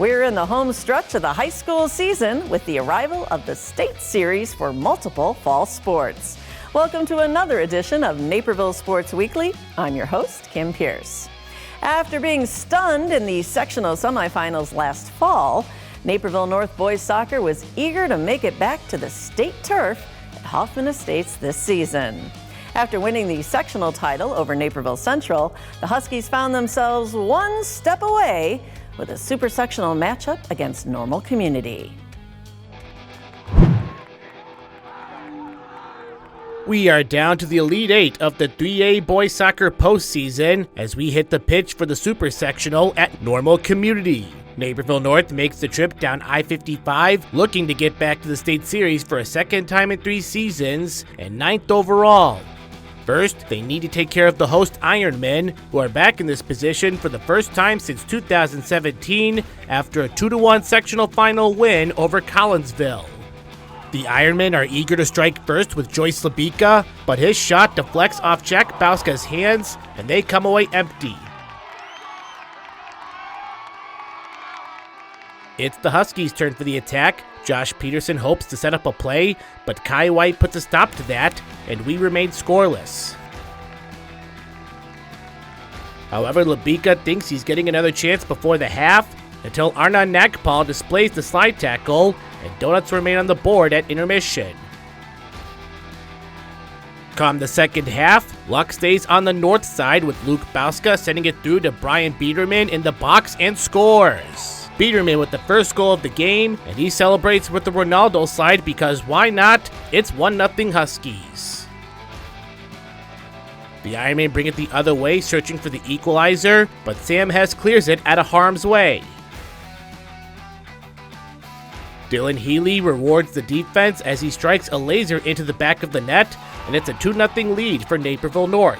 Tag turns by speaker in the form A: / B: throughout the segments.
A: We're in the home stretch of the high school season with the arrival of the state series for multiple fall sports. Welcome to another edition of Naperville Sports Weekly. I'm your host, Kim Pierce. After being stunned in the sectional semifinals last fall, Naperville North boys soccer was eager to make it back to the state turf at Hoffman Estates this season. After winning the sectional title over Naperville Central, the Huskies found themselves one step away with a super sectional matchup against Normal Community.
B: We are down to the Elite Eight of the 3A boys soccer postseason as we hit the pitch for the super sectional at Normal Community. Naperville North makes the trip down I-55, looking to get back to the state series for a second time in 3 seasons and 9th overall. First, they need to take care of the host Ironmen, who are back in this position for the first time since 2017 after a 2-1 sectional final win over Collinsville. The Ironmen are eager to strike first with Joyce Labica, but his shot deflects off Jack Bauska's hands and they come away empty. It's the Huskies' turn for the attack. Josh Peterson hopes to set up a play, but Kai White puts a stop to that, and we remain scoreless. However, Labica thinks he's getting another chance before the half, until Arnon Nagpal displays the slide tackle, and donuts remain on the board at intermission. Come the second half, luck stays on the north side with Luke Bauska sending it through to Brian Biederman in the box and scores. Biederman with the first goal of the game, and he celebrates with the Ronaldo slide because why not? It's 1-0 Huskies. The Ironmen bring it the other way, searching for the equalizer, but Sam Hess clears it out of harm's way. Dylan Healy rewards the defense as he strikes a laser into the back of the net, and it's a 2-0 lead for Naperville North.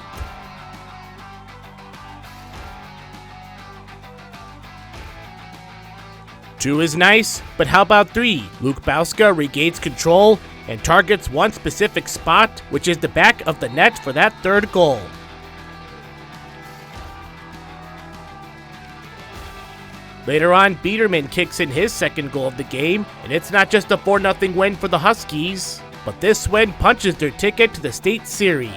B: Two is nice, but how about 3? Luke Bauska regains control and targets one specific spot, which is the back of the net for that third goal. Later on, Biederman kicks in his second goal of the game, and it's not just a 4-0 win for the Huskies, but this win punches their ticket to the state series.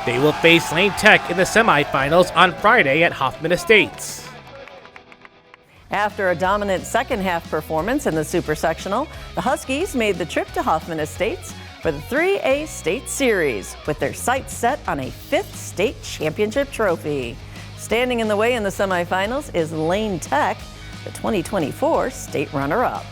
B: They will face Lane Tech in the semifinals on Friday at Hoffman Estates.
A: After a dominant second half performance in the super sectional, the Huskies made the trip to Hoffman Estates for the 3A state series with their sights set on a 5th state championship trophy. Standing in the way in the semifinals is Lane Tech, the 2024 state runner-up.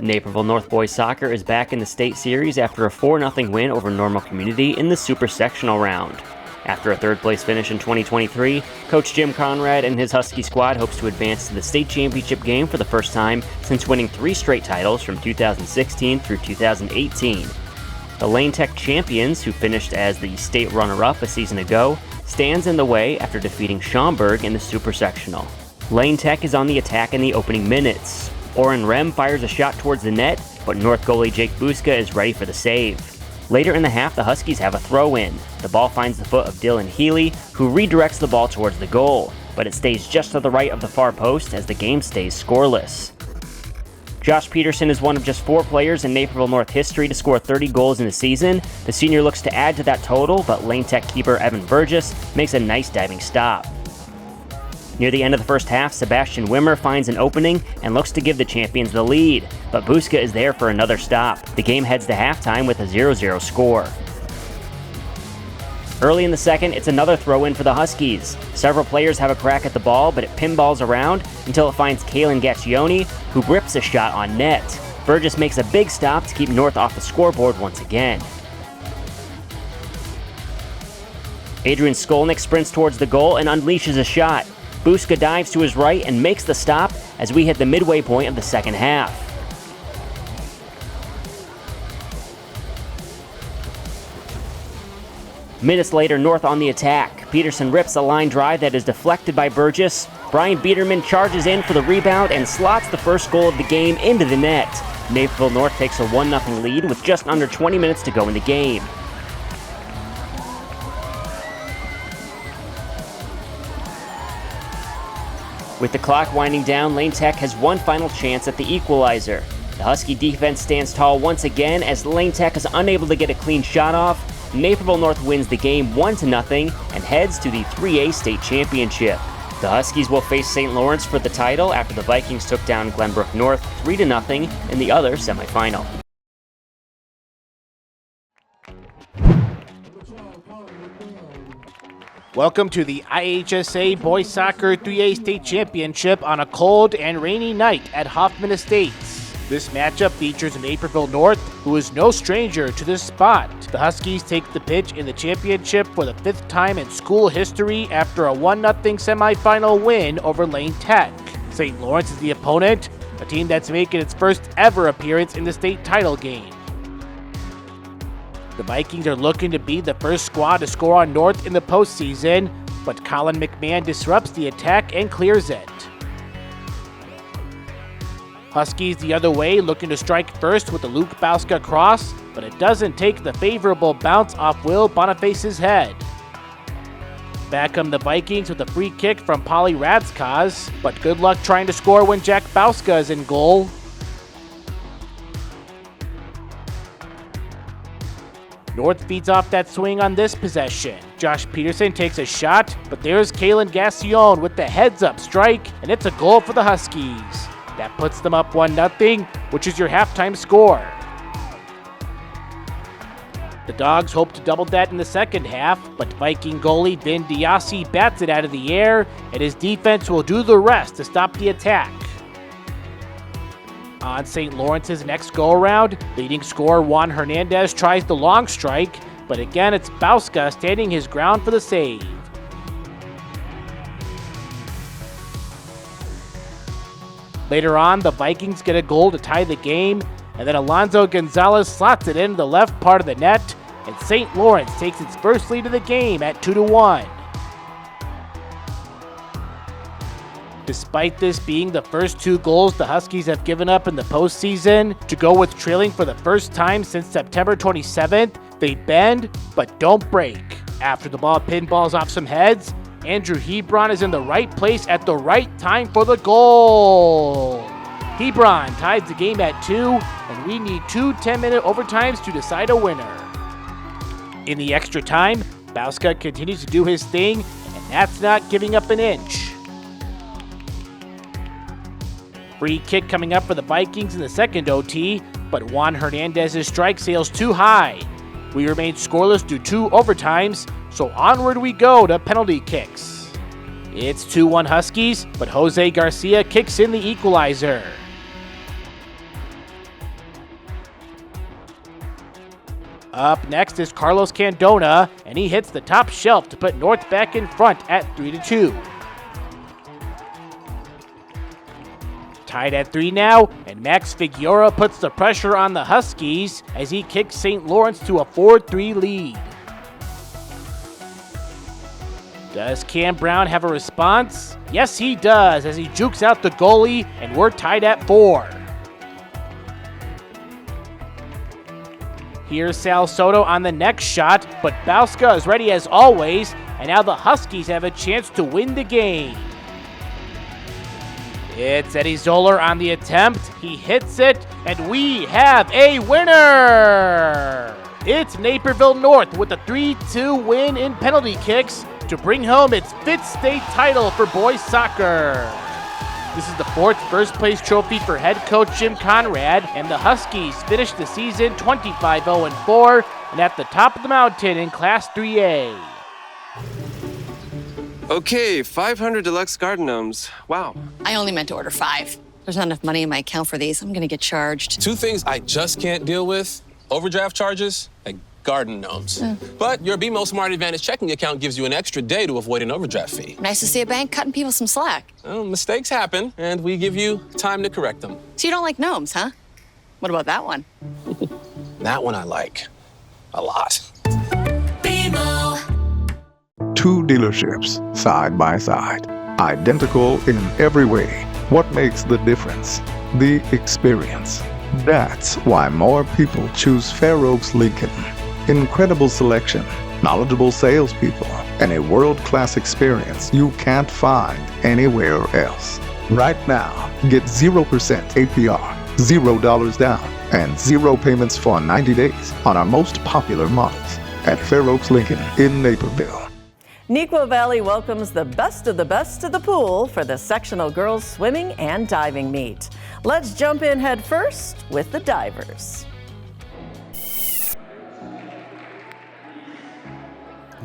C: Naperville North boys soccer is back in the state series after a 4-0 win over Normal Community in the super sectional round. After a third-place finish in 2023, Coach Jim Conrad and his Husky squad hopes to advance to the state championship game for the first time since winning 3 straight titles from 2016 through 2018. The Lane Tech champions, who finished as the state runner-up a season ago, stands in the way after defeating Schaumburg in the super sectional. Lane Tech is on the attack in the opening minutes. Oren Rem fires a shot towards the net, but North goalie Jake Buska is ready for the save. Later in the half, the Huskies have a throw-in. The ball finds the foot of Dylan Healy, who redirects the ball towards the goal, but it stays just to the right of the far post as the game stays scoreless. Josh Peterson is one of just 4 players in Naperville North history to score 30 goals in a season. The senior looks to add to that total, but Lane Tech keeper Evan Burgess makes a nice diving stop. Near the end of the first half, Sebastian Wimmer finds an opening and looks to give the champions the lead, but Buska is there for another stop. The game heads to halftime with a 0-0 score. Early in the second, it's another throw-in for the Huskies. Several players have a crack at the ball, but it pinballs around until it finds Kalen Gaccioni, who rips a shot on net. Burgess makes a big stop to keep North off the scoreboard once again. Adrian Skolnick sprints towards the goal and unleashes a shot. Buska dives to his right and makes the stop as we hit the midway point of the second half. Minutes later, North on the attack. Peterson rips a line drive that is deflected by Burgess. Brian Biederman charges in for the rebound and slots the first goal of the game into the net. Naperville North takes a 1-0 lead with just under 20 minutes to go in the game. With the clock winding down, Lane Tech has one final chance at the equalizer. The Husky defense stands tall once again as Lane Tech is unable to get a clean shot off. Naperville North wins the game 1-0 and heads to the 3A state championship. The Huskies will face St. Lawrence for the title after the Vikings took down Glenbrook North 3-0 in the other semifinal.
B: Welcome to the IHSA Boys Soccer 3A State Championship on a cold and rainy night at Hoffman Estates. This matchup features Naperville North, who is no stranger to this spot. The Huskies take the pitch in the championship for the 5th time in school history after a 1-0 semifinal win over Lane Tech. St. Lawrence is the opponent, a team that's making its first ever appearance in the state title game. The Vikings are looking to be the first squad to score on North in the postseason, but Colin McMahon disrupts the attack and clears it. Huskies the other way, looking to strike first with the Luke Bauska cross, but it doesn't take the favorable bounce off Will Boniface's head. Back come the Vikings with a free kick from Polly Radskaz, but good luck trying to score when Jack Bauska is in goal. North feeds off that swing on this possession. Josh Peterson takes a shot, but there's Kalen Gassion with the heads-up strike, and it's a goal for the Huskies. That puts them up 1-0, which is your halftime score. The Dogs hope to double that in the second half, but Viking goalie Vin Diassi bats it out of the air, and his defense will do the rest to stop the attack. On St. Lawrence's next go-around, leading scorer Juan Hernandez tries the long strike, but again it's Bauska standing his ground for the save. Later on, the Vikings get a goal to tie the game, and then Alonzo Gonzalez slots it into the left part of the net, and St. Lawrence takes its first lead of the game at 2-1. Despite this being the first 2 goals the Huskies have given up in the postseason, to go with trailing for the first time since September 27th, they bend but don't break. After the ball pinballs off some heads, Andrew Hebron is in the right place at the right time for the goal. Hebron ties the game at 2, and we need 2 10-minute overtimes to decide a winner. In the extra time, Bauska continues to do his thing, and that's not giving up an inch. Free kick coming up for the Vikings in the second OT, but Juan Hernandez's strike sails too high. We remain scoreless through 2 overtimes, so onward we go to penalty kicks. It's 2-1 Huskies, but Jose Garcia kicks in the equalizer. Up next is Carlos Candona, and he hits the top shelf to put North back in front at 3-2. Tied at 3 now, and Max Figueroa puts the pressure on the Huskies as he kicks St. Lawrence to a 4-3 lead. Does Cam Brown have a response? Yes, he does, as he jukes out the goalie, and we're tied at 4. Here's Sal Soto on the next shot, but Bauska is ready as always, and now the Huskies have a chance to win the game. It's Eddie Zoller on the attempt, he hits it, and we have a winner! It's Naperville North with a 3-2 win in penalty kicks to bring home its 5th state title for boys soccer. This is the 4th first-place trophy for head coach Jim Conrad, and the Huskies finished the season 25-0-4 and at the top of the mountain in Class 3A.
D: Okay, 500 deluxe garden gnomes. Wow.
E: I only meant to order 5. There's not enough money in my account for these. I'm gonna get charged.
F: 2 things I just can't deal with: overdraft charges and garden gnomes. But your BMO Smart Advantage checking account gives you an extra day to avoid an overdraft fee.
E: Nice to see a bank cutting people some slack.
F: Well, mistakes happen, and we give you time to correct them.
E: So you don't like gnomes, huh? What about that one?
F: That one I like a lot.
G: Two dealerships side by side, identical in every way. What makes the difference? The experience. That's why more people choose Fair Oaks Lincoln. Incredible selection, knowledgeable salespeople, and a world-class experience you can't find anywhere else. Right now, get 0% APR, $0 down, and 0 payments for 90 days on our most popular models at Fair Oaks Lincoln in Naperville.
A: Neuqua Valley welcomes the best to the pool for the sectional girls swimming and diving meet. Let's jump in head first with the divers.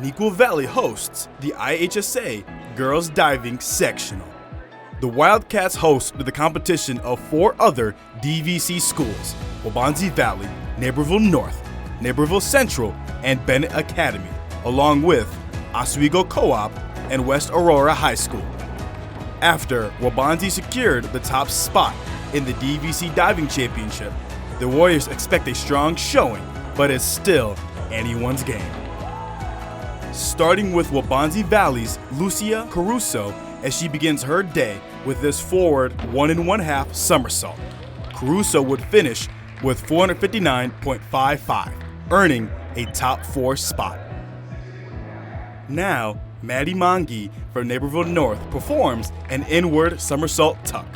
H: Neuqua Valley hosts the IHSA Girls Diving Sectional. The Wildcats host the competition of 4 other DVC schools: Waubonsie Valley, Naperville North, Naperville Central, and Bennett Academy, along with Oswego Co-op and West Aurora High School. After Waubonsie secured the top spot in the DVC Diving Championship, the Warriors expect a strong showing, but it's still anyone's game. Starting with Waubonsie Valley's Lucia Caruso as she begins her day with this forward 1 1/2 somersault. Caruso would finish with 459.55, earning a top 4 spot. Now, Maddie Mongi from Naperville North performs an inward somersault tuck.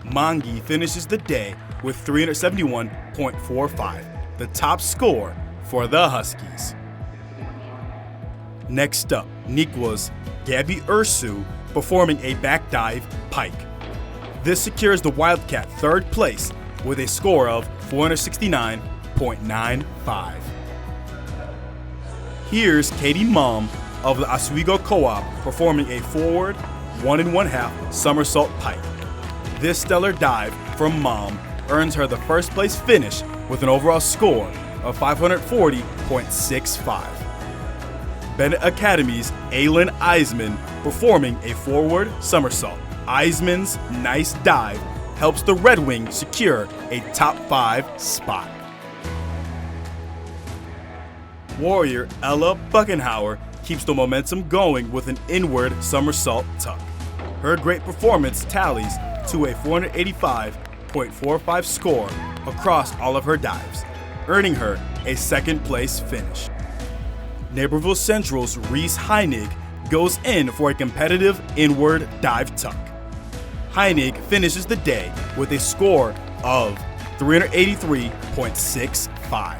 H: Mongi finishes the day with 371.45, the top score for the Huskies. Next up, Neuqua's Gabby Ursu performing a back dive pike. This secures the Wildcat 3rd place with a score of 469.95. Here's Katie Mom of the Oswego Co-op performing a forward 1 1/2 somersault pike. This stellar dive from Mom earns her the 1st place finish with an overall score of 540.65. Bennett Academy's Aylin Eisman performing a forward somersault. Eisman's nice dive helps the Red Wing secure a top 5 spot. Warrior Ella Buckenhauer keeps the momentum going with an inward somersault tuck. Her great performance tallies to a 485.45 score across all of her dives, earning her a 2nd place finish. Naperville Central's Reese Heinig goes in for a competitive inward dive tuck. Heinig finishes the day with a score of 383.65.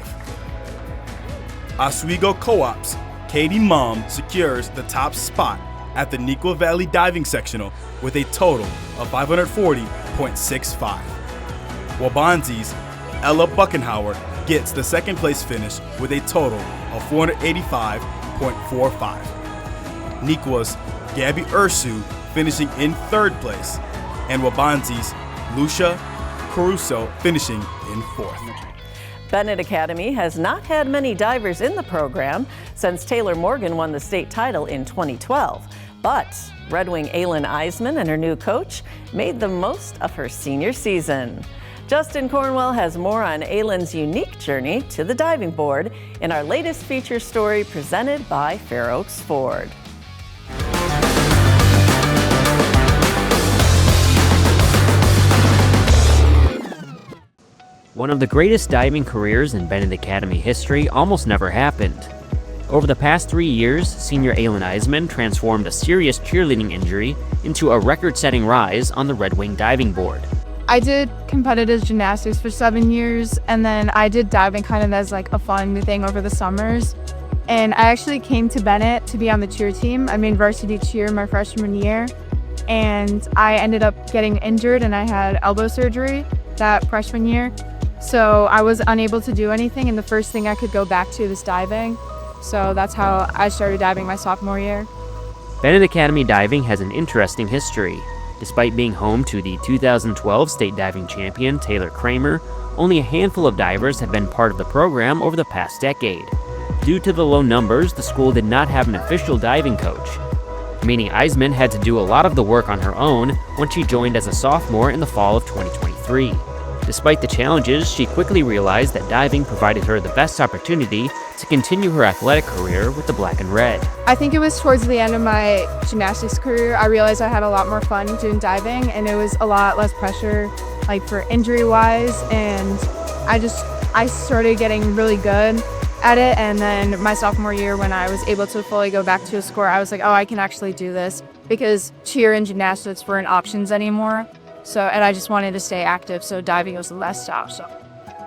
H: Oswego Co-op's Katie Mom secures the top spot at the Neuqua Valley Diving Sectional with a total of 540.65. Waubonsie's Ella Buckenhauer gets the 2nd place finish with a total of 485.45. Neuqua's Gabby Ursu finishing in 3rd place, and Waubonsie's Lucia Caruso finishing in 4th.
A: Bennett Academy has not had many divers in the program since Taylor Morgan won the state title in 2012. But Red Wing Aylin Eisman and her new coach made the most of her senior season. Justin Cornwell has more on Aylin's unique journey to the diving board in our latest feature story presented by Fair Oaks Ford.
C: One of the greatest diving careers in Bennett Academy history almost never happened. Over the past 3 years, senior Aylin Eisman transformed a serious cheerleading injury into a record-setting rise on the Red Wing diving board.
I: I did competitive gymnastics for 7 years, and then I did diving kind of as like a fun thing over the summers. And I actually came to Bennett to be on the cheer team. I made varsity cheer my freshman year, and I ended up getting injured and I had elbow surgery that freshman year. So I was unable to do anything, and the first thing I could go back to was diving. So that's how I started diving my sophomore year.
C: Bennett Academy diving has an interesting history. Despite being home to the 2012 state diving champion Taylor Kramer, only a handful of divers have been part of the program over the past decade. Due to the low numbers, the school did not have an official diving coach, meaning Eisman had to do a lot of the work on her own when she joined as a sophomore in the fall of 2023. Despite the challenges, she quickly realized that diving provided her the best opportunity to continue her athletic career with the black and red.
I: I think it was towards the end of my gymnastics career, I realized I had a lot more fun doing diving, and it was a lot less pressure, like for injury-wise, and I started getting really good at it. And then my sophomore year, when I was able to fully go back to a sport, I was like, oh, I can actually do this, because cheer and gymnastics weren't options anymore. And I just wanted to stay active, so diving was the last stop.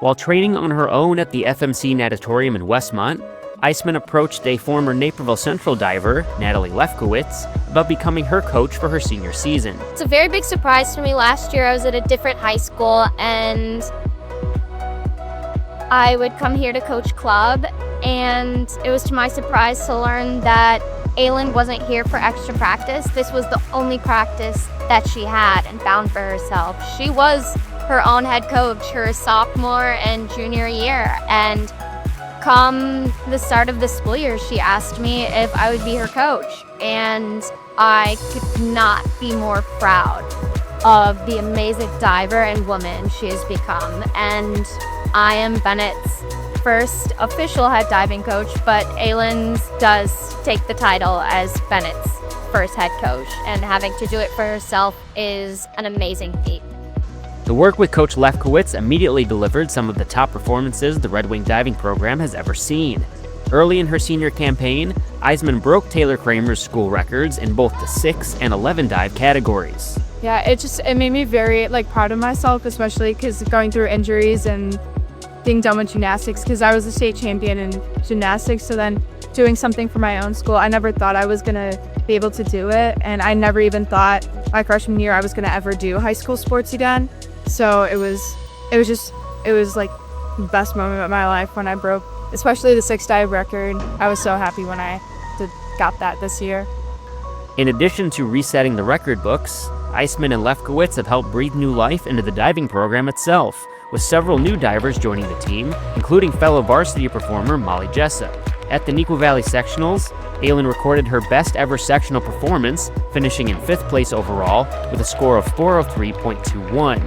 C: While training on her own at the FMC Natatorium in Westmont, Eisman approached a former Naperville Central diver, Natalie Lefkowitz, about becoming her coach for her senior season.
J: It's a very big surprise for me. Last year I was at a different high school, and I would come here to coach club, and it was to my surprise to learn that Aylin wasn't here for extra practice. This was the only practice that she had and found for herself. She was her own head coach her sophomore and junior year, and come the start of the school year, she asked me if I would be her coach, and I could not be more proud of the amazing diver and woman she has become. And I am Bennett's first official head diving coach, but Aylin does take the title as Bennett's first head coach, and having to do it for herself is an amazing feat.
C: The work with Coach Lefkowitz immediately delivered some of the top performances the Red Wing diving program has ever seen. Early in her senior campaign, Eisman broke Taylor Kramer's school records in both the 6 and 11 dive categories.
I: Yeah, it made me very proud of myself, especially because going through injuries and being done with gymnastics, because I was a state champion in gymnastics. So then doing something for my own school, I never thought I was gonna be able to do it, and I never even thought my freshman year I was gonna ever do high school sports again. So it was like the best moment of my life when I broke, especially the 6 dive record. I was so happy when I got that this year.
C: In addition to resetting the record books, Eisman and Lefkowitz have helped breathe new life into the diving program itself, with several new divers joining the team, including fellow varsity performer Molly Jessup. At the Neuqua Valley Sectionals, Aylin recorded her best ever sectional performance, finishing in 5th place overall with a score of 403.21.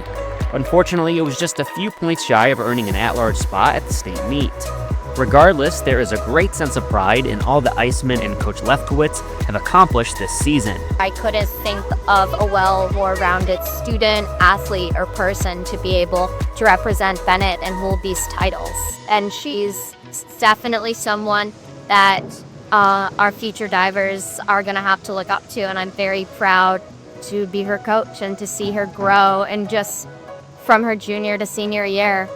C: Unfortunately, it was just a few points shy of earning an at-large spot at the state meet. Regardless, there is a great sense of pride in all that Eisman and Coach Lefkowitz have accomplished this season.
J: I couldn't think of a more rounded student, athlete, or person to be able to represent Bennett and hold these titles. And she's definitely someone that our future divers are going to have to look up to, and I'm very proud to be her coach and to see her grow, and just from her junior to senior year.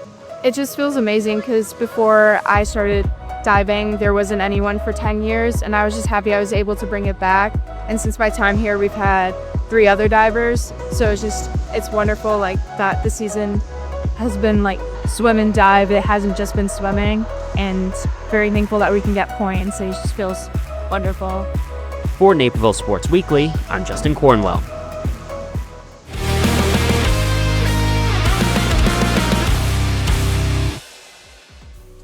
I: It just feels amazing, because before I started diving, there wasn't anyone for 10 years, and I was just happy I was able to bring it back. And since my time here, we've had 3 other divers, so it's wonderful that the season has been swim and dive. It hasn't just been swimming, and very thankful that we can get points. It just feels wonderful.
C: For Naperville Sports Weekly, I'm Justin Cornwell.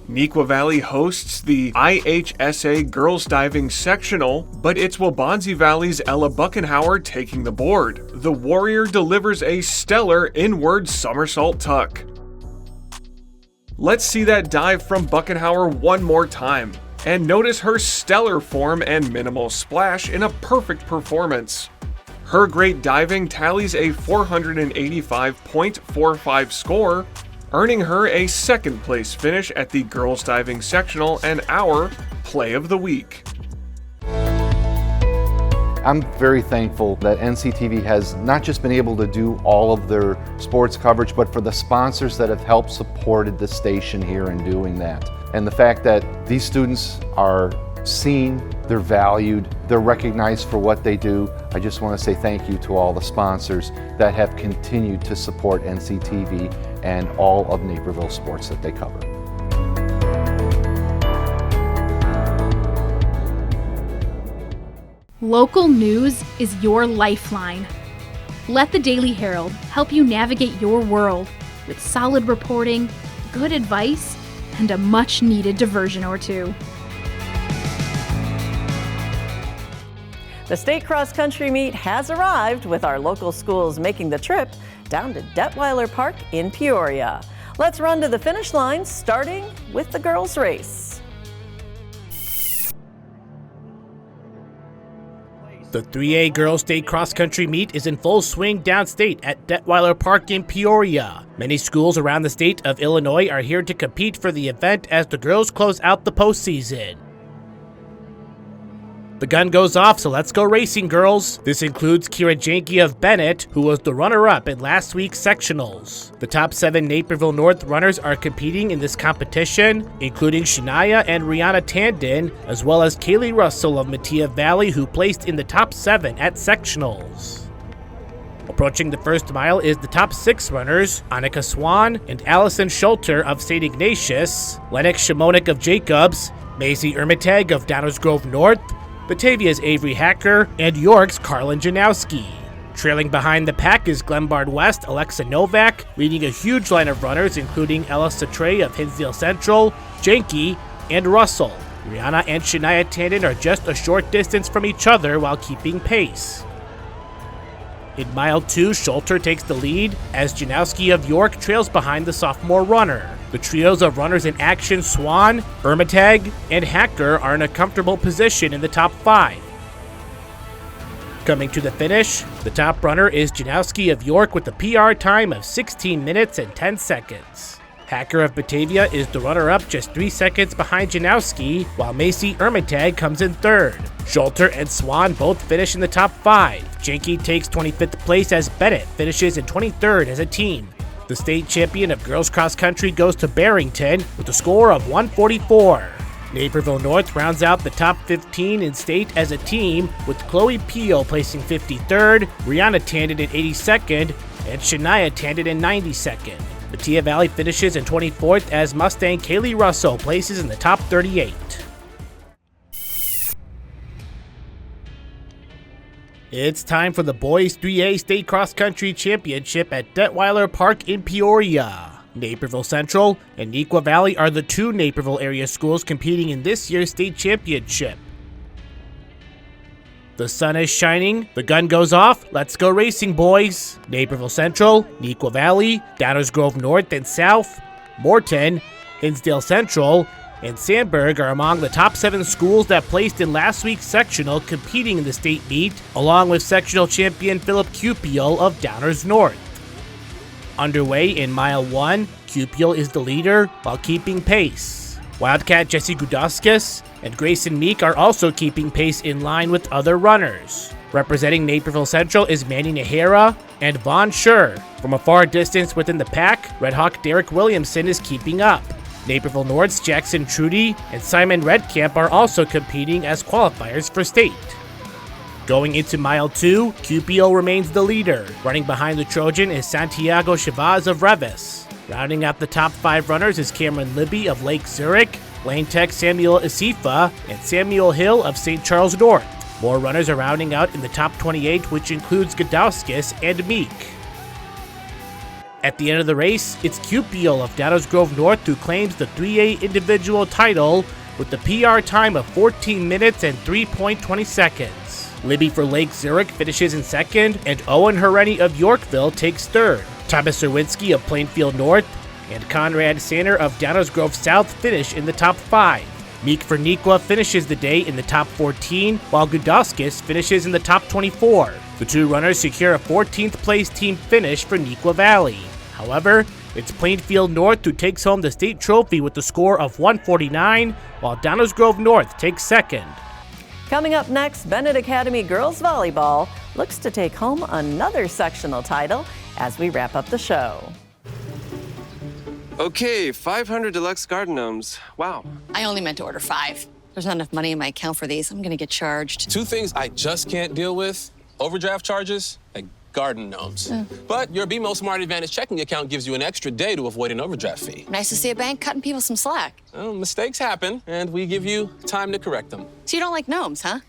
K: Neuqua Valley hosts the IHSA Girls Diving Sectional, but it's Waubonsie Valley's Ella Buckenhauer taking the board. The Warrior delivers a stellar inward somersault tuck. Let's see that dive from Buckenhauer one more time, and notice her stellar form and minimal splash in a perfect performance. Her great diving tallies a 485.45 score, earning her a 2nd place finish at the Girls Diving Sectional and our Play of the Week.
L: I'm very thankful that NCTV has not just been able to do all of their sports coverage, but for the sponsors that have helped supported the station here in doing that. And the fact that these students are seen, they're valued, they're recognized for what they do. I just want to say thank you to all the sponsors that have continued to support NCTV and all of Naperville sports that they cover.
M: Local news is your lifeline. Let the Daily Herald help you navigate your world with solid reporting, good advice, and a much-needed diversion or two.
A: The state cross-country meet has arrived, with our local schools making the trip down to Detweiler Park in Peoria. Let's run to the finish line, starting with the girls' race.
B: The 3A Girls State Cross Country Meet is in full swing downstate at Detweiler Park in Peoria. Many schools around the state of Illinois are here to compete for the event as the girls close out the postseason. The gun goes off, so let's go racing, girls. This includes Kira Janke of Bennett, who was the runner-up in last week's sectionals. The top 7 Naperville North runners are competing in this competition, including Shania and Rihanna Tandon, as well as Kaylee Russell of Mattia Valley, who placed in the top 7 at sectionals. Approaching the first mile is the top 6 runners, Annika Swan and Allison Schulter of St. Ignatius, Lennox Shimonik of Jacobs, Maisie Ermitag of Downers Grove North, Batavia's Avery Hacker, and York's Carlin Janowski. Trailing behind the pack is Glenbard West Alexa Novak, leading a huge line of runners including Ella Satre of Hinsdale Central, Janke, and Russell. Rihanna and Shania Tandon are just a short distance from each other while keeping pace. In mile 2, Schulter takes the lead as Janowski of York trails behind the sophomore runner. The trios of runners in action Swan, Ermitag, and Hacker are in a comfortable position in the top 5. Coming to the finish, the top runner is Janowski of York with a PR time of 16 minutes and 10 seconds. Hacker of Batavia is the runner-up, just 3 seconds behind Janowski, while Macy Ermitag comes in third. Schulter and Swan both finish in the top 5. Janke takes 25th place as Bennett finishes in 23rd as a team. The state champion of girls cross country goes to Barrington with a score of 144. Naperville North rounds out the top 15 in state as a team, with Chloe Peel placing 53rd, Rihanna Tandon in 82nd, and Shania Tandon in 92nd. Mattia Valley finishes in 24th as Mustang Kaylee Russell places in the top 38. It's time for the Boys 3A State Cross Country Championship at Detweiler Park in Peoria. Naperville Central and Neuqua Valley are the 2 Naperville area schools competing in this year's state championship. The sun is shining, the gun goes off, let's go racing, boys. Naperville Central, Neuqua Valley, Downers Grove North and South, Morton, Hinsdale Central, and Sandburg are among the top 7 schools that placed in last week's sectional competing in the state meet, along with sectional champion Philip Cupiel of Downers North. Underway in mile 1, Cupiel is the leader while keeping pace. Wildcat Jesse Gudauskas and Grayson Meek are also keeping pace in line with other runners. Representing Naperville Central is Manny Nahara and Vaughn Schur. From a far distance within the pack, Red Hawk Derek Williamson is keeping up. Naperville North's Jackson Trudy and Simon Redcamp are also competing as qualifiers for state. Going into mile 2, Cupiel remains the leader. Running behind the Trojan is Santiago Chavaz of Revis. Rounding out the top 5 runners is Cameron Libby of Lake Zurich, Lane Tech Samuel Isifa, and Samuel Hill of St. Charles North. More runners are rounding out in the top 28, which includes Godowskis and Meek. At the end of the race, it's Cupiel of Downers Grove North who claims the 3A individual title with the PR time of 14 minutes and 3.20 seconds. Libby for Lake Zurich finishes in second, and Owen Hereni of Yorkville takes third. Thomas Serwinski of Plainfield North and Conrad Sander of Downers Grove South finish in the top 5. Meek for Neuqua finishes the day in the top 14, while Godowskis finishes in the top 24. The 2 runners secure a 14th place team finish for Neuqua Valley. However, it's Plainfield North who takes home the state trophy with a score of 149, while Downers Grove North takes second.
A: Coming up next, Bennett Academy Girls Volleyball looks to take home another sectional title as we wrap up the show.
D: Okay, 500 deluxe garden gnomes. Wow.
E: I only meant to order 5. There's not enough money in my account for these. I'm gonna get charged.
F: 2 things I just can't deal with: overdraft charges and garden gnomes. But your BMO Smart Advantage checking account gives you an extra day to avoid an overdraft fee.
E: Nice to see a bank cutting people some slack.
F: Well, mistakes happen, and we give you time to correct them.
E: So you don't like gnomes, huh?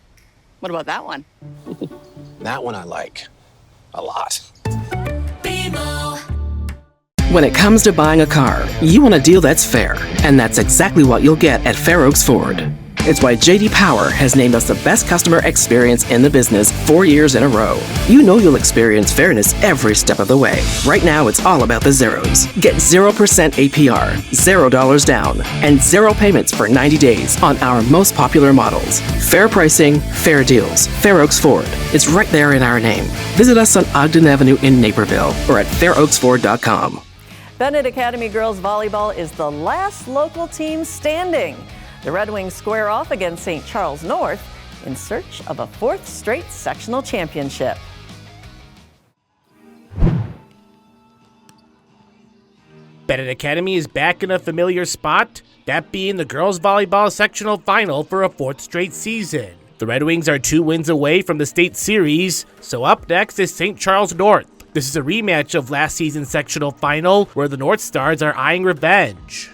E: What about that one?
F: That one I like a lot.
N: When it comes to buying a car, you want a deal that's fair, and that's exactly what you'll get at Fair Oaks Ford. It's why J.D. Power has named us the best customer experience in the business 4 years in a row. You know you'll experience fairness every step of the way. Right now, it's all about the zeros. Get 0% APR, $0 down, and 0 payments for 90 days on our most popular models. Fair pricing, fair deals. Fair Oaks Ford. It's right there in our name. Visit us on Ogden Avenue in Naperville or at fairoaksford.com.
A: Bennett Academy girls volleyball is the last local team standing. The Red Wings square off against St. Charles North in search of a 4th straight sectional championship.
B: Bennett Academy is back in a familiar spot, that being the girls volleyball sectional final for a 4th straight season. The Red Wings are 2 wins away from the state series, so up next is St. Charles North. This is a rematch of last season's sectional final, where the North Stars are eyeing revenge.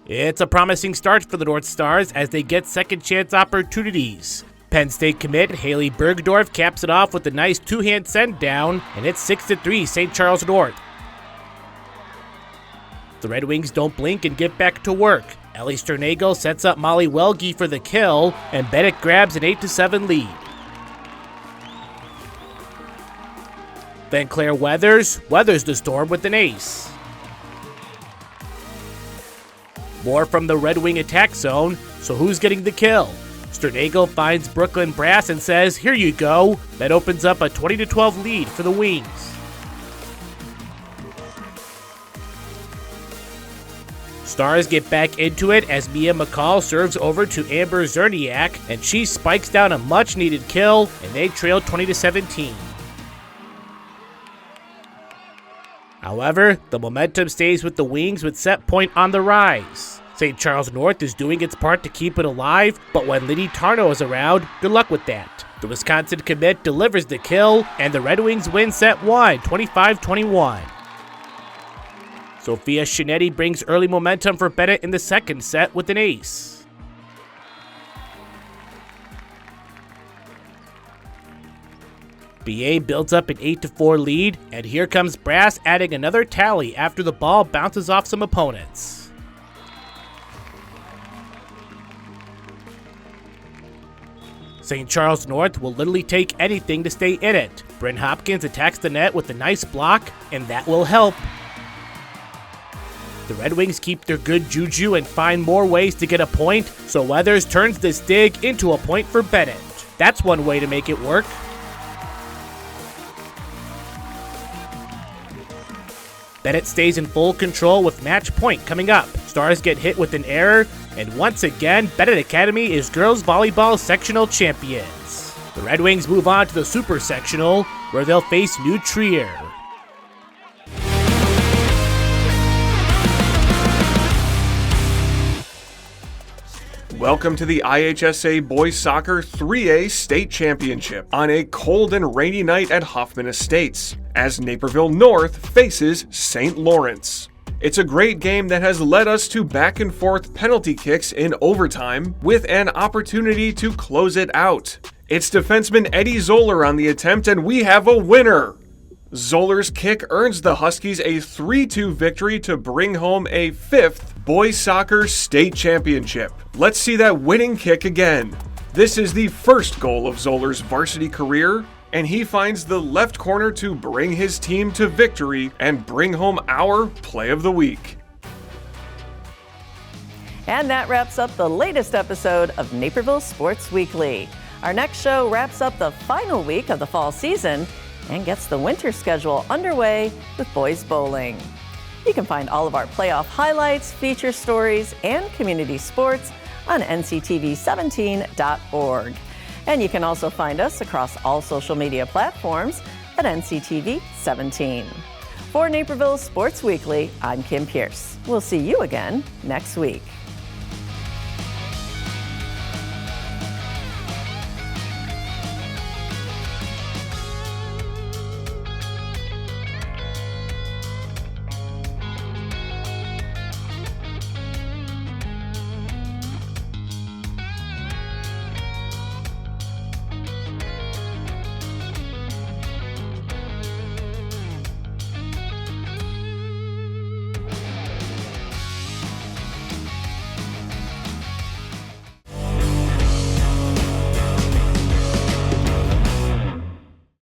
B: It's a promising start for the North Stars as they get second chance opportunities. Penn State commit Haley Bergdorf caps it off with a nice 2-hand send down, and it's 6-3 St. Charles North. The Red Wings don't blink and get back to work. Ellie Sternagle sets up Molly Welge for the kill, and Bennett grabs an 8-7 lead. Then Claire weathers the storm with an ace. More from the Red Wing attack zone, so who's getting the kill? Sternagle finds Brooklyn Brass and says, "Here you go." That opens up a 20-12 lead for the Wings. Stars get back into it as Mia McCall serves over to Amber Zerniak, and she spikes down a much-needed kill, and they trail 20-17. However, the momentum stays with the Wings with set point on the rise. St. Charles North is doing its part to keep it alive, but when Liddy Tarno is around, good luck with that. The Wisconsin commit delivers the kill, and the Red Wings win set 1, 25-21. Sophia Shinetti brings early momentum for Bennett in the second set with an ace. BA builds up an 8-4 lead, and here comes Brass adding another tally after the ball bounces off some opponents. St. Charles North will literally take anything to stay in it. Bryn Hopkins attacks the net with a nice block, and that will help. The Red Wings keep their good juju and find more ways to get a point, so Weathers turns this dig into a point for Bennett. That's one way to make it work. Bennett stays in full control with match point coming up. Stars get hit with an error, and once again, Bennett Academy is girls volleyball sectional champions. The Red Wings move on to the super sectional, where they'll face New Trier.
K: Welcome to the IHSA Boys Soccer 3A State Championship on a cold and rainy night at Hoffman Estates, as Naperville North faces St. Lawrence. It's a great game that has led us to back and forth penalty kicks in overtime, with an opportunity to close it out. It's defenseman Eddie Zoller on the attempt, and we have a winner! Zoller's kick earns the Huskies a 3-2 victory to bring home a 5th Boys Soccer State Championship. Let's see that winning kick again. This is the first goal of Zoller's varsity career, and he finds the left corner to bring his team to victory and bring home our Play of the Week.
A: And that wraps up the latest episode of Naperville Sports Weekly. Our next show wraps up the final week of the fall season and gets the winter schedule underway with boys bowling. You can find all of our playoff highlights, feature stories, and community sports on nctv17.org. And you can also find us across all social media platforms at nctv17. For Naperville Sports Weekly, I'm Kim Pierce. We'll see you again next week.